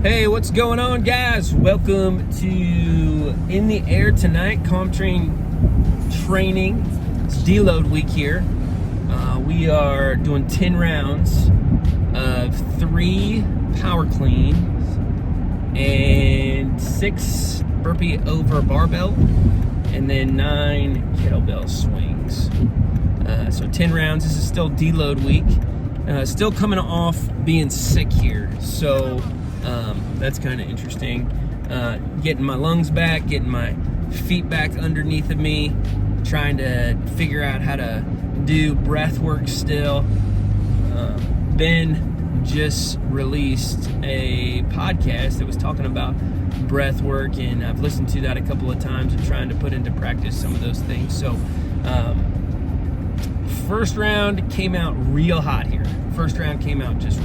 Hey, what's going on, guys? Welcome to In the Air Tonight CompTrain training. It's deload week here. We are doing 10 rounds of 3 power cleans and 6 burpee over barbell, and then 9 kettlebell swings. So 10 rounds. This is still deload week. Still coming off being sick here, so that's kind of interesting. Getting my lungs back, getting my feet back underneath of me, trying to figure out how to do breath work still. Ben just released a podcast that was talking about breath work, and I've listened to that a couple of times and trying to put into practice some of those things. So first round came out real hot here. First round came out just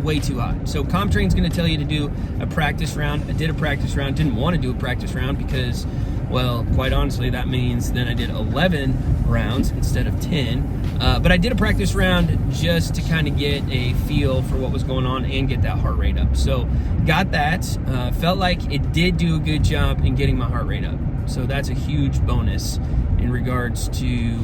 way too hot. So CompTrain's going to tell you to do a practice round. I did a practice round. Didn't want to do a practice round because, well, quite honestly, that means then I did 11 rounds instead of 10. But I did a practice round just to kind of get a feel for what was going on and get that heart rate up. So got that. Felt like it did do a good job in getting my heart rate up. So that's a huge bonus in regards to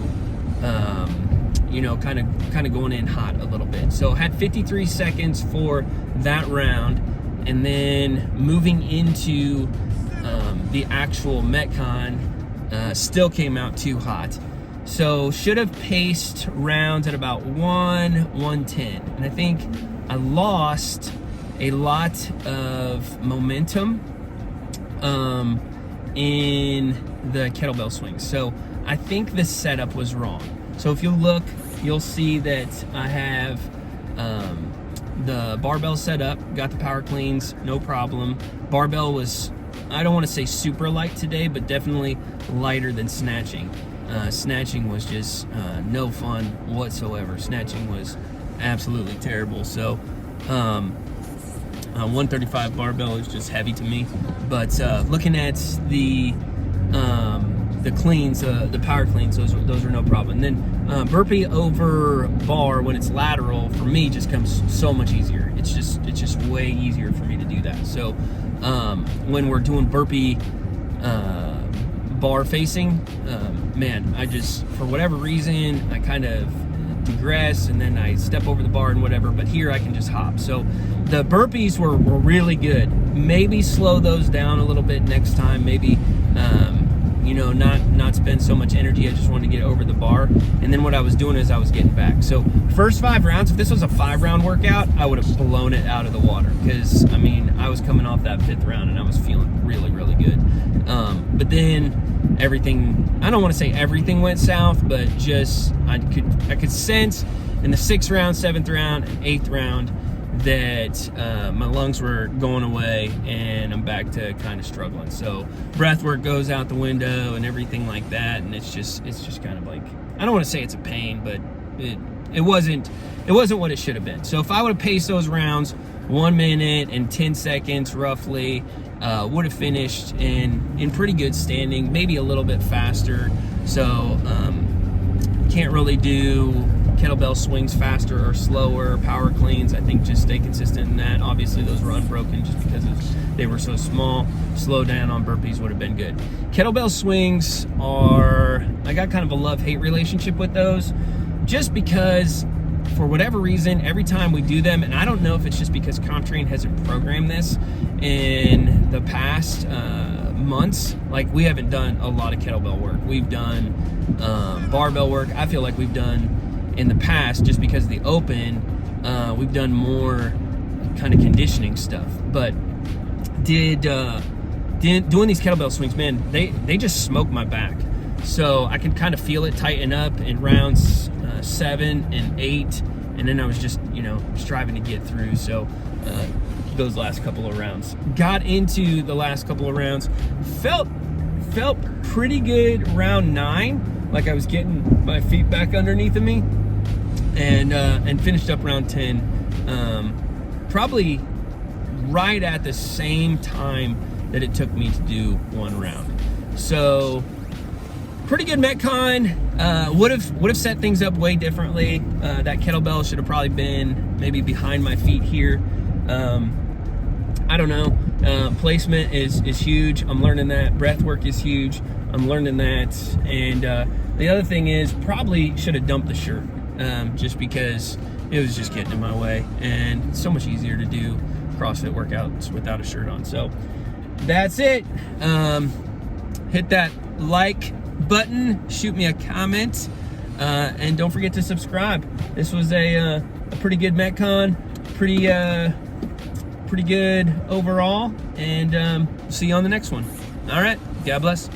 kind of going in hot a little bit. So had 53 seconds for that round, and then moving into the actual Metcon, still came out too hot. So should have paced rounds at about 110, and I think I lost a lot of momentum in the kettlebell swings. So I think the setup was wrong. So if you look, you'll see that I have the barbell set up, got the power cleans, no problem. Barbell was, I don't want to say super light today, but definitely lighter than snatching. Snatching was just no fun whatsoever. Snatching was absolutely terrible. So 135 barbell is just heavy to me. But looking at the cleans, the power cleans, those are no problem. And then burpee over bar when it's lateral for me just comes so much easier. It's just way easier for me to do that. So when we're doing burpee bar facing, man, I just, for whatever reason, I kind of digress and then I step over the bar and whatever, but here I can just hop. So the burpees were really good. Maybe slow those down a little bit next time. Maybe not spend so much energy. I just wanted to get over the bar. And then what I was doing is I was getting back. So first 5 rounds, if this was a 5-round workout, I would have blown it out of the water, because I was coming off that 5th round and I was feeling really, really good. But then everything, I don't want to say everything went south, but just I could sense in the 6th round, 7th round, and 8th round that my lungs were going away and I'm back to kind of struggling. So breath work goes out the window and everything like that, and it's just kind of like, I don't want to say it's a pain, but it wasn't what it should have been. So if I would have paced those rounds 1 minute and 10 seconds roughly, would have finished in pretty good standing, maybe a little bit faster. So can't really do kettlebell swings faster or slower. Power cleans, I think just stay consistent in that. Obviously those were unbroken just because they were so small. Slow down on burpees would have been good. Kettlebell swings I got kind of a love-hate relationship with those, just because for whatever reason, every time we do them, and I don't know if it's just because CompTrain hasn't programmed this in the past months, like we haven't done a lot of kettlebell work. We've done barbell work. I feel like we've done in the past, just because of the open, we've done more kind of conditioning stuff. But doing these kettlebell swings, man, they just smoke my back. So I can kind of feel it tighten up in rounds 7 and 8, and then I was just striving to get through. So those last couple of rounds, got into the last couple of rounds, felt pretty good. Round 9, like I was getting my feet back underneath of me, and finished up round 10 probably right at the same time that it took me to do 1 round. So pretty good Metcon. Would have set things up way differently. That kettlebell should have probably been maybe behind my feet here. I don't know. Placement is huge. I'm learning that. Breath work is huge. I'm learning that. And the other thing is, probably should have dumped the shirt, just because it was just getting in my way. And it's so much easier to do CrossFit workouts without a shirt on. So that's it. Hit that like button, shoot me a comment, and don't forget to subscribe. This was a pretty good Metcon, pretty good overall, and see you on the next one. All right, God bless.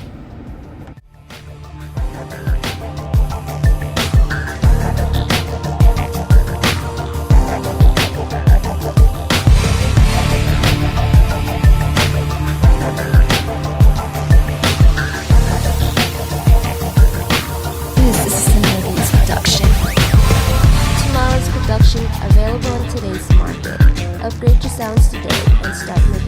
Available in today's market. Upgrade your sounds today and start making